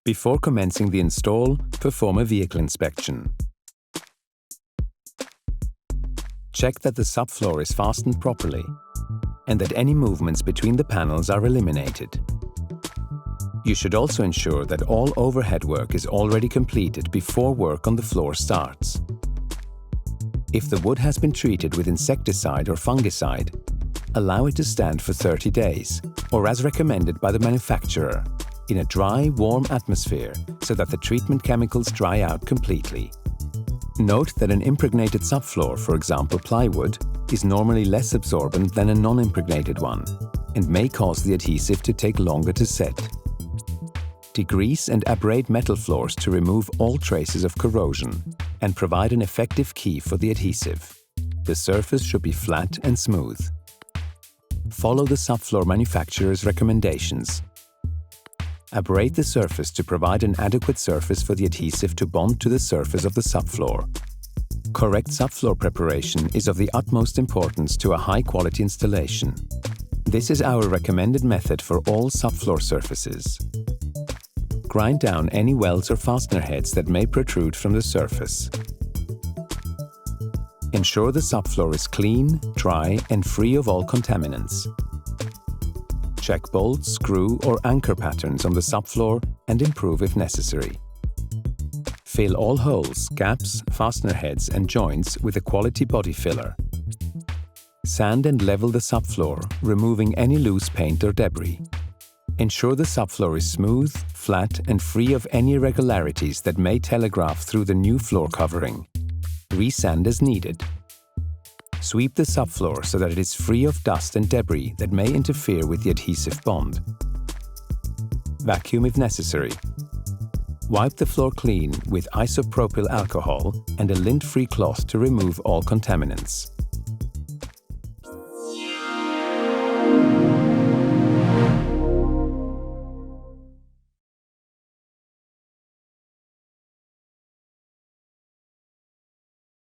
Before commencing the install, perform a vehicle inspection. Check that the subfloor is fastened properly and that any movements between the panels are eliminated. You should also ensure that all overhead work is already completed before work on the floor starts. If the wood has been treated with insecticide or fungicide, allow it to stand for 30 days, or as recommended by the manufacturer, in a dry, warm atmosphere so that the treatment chemicals dry out completely. Note that an impregnated subfloor, for example plywood, is normally less absorbent than a non-impregnated one and may cause the adhesive to take longer to set. Degrease and abrade metal floors to remove all traces of corrosion and provide an effective key for the adhesive. The surface should be flat and smooth. Follow the subfloor manufacturer's recommendations. Abrade the surface to provide an adequate surface for the adhesive to bond to the surface of the subfloor. Correct subfloor preparation is of the utmost importance to a high-quality installation. This is our recommended method for all subfloor surfaces. Grind down any welds or fastener heads that may protrude from the surface. Ensure the subfloor is clean, dry, and free of all contaminants. Check bolts, screw, or anchor patterns on the subfloor and improve if necessary. Fill all holes, gaps, fastener heads, and joints with a quality body filler. Sand and level the subfloor, removing any loose paint or debris. Ensure the subfloor is smooth, flat, and free of any irregularities that may telegraph through the new floor covering. Resand as needed. Sweep the subfloor so that it is free of dust and debris that may interfere with the adhesive bond. Vacuum if necessary. Wipe the floor clean with isopropyl alcohol and a lint-free cloth to remove all contaminants.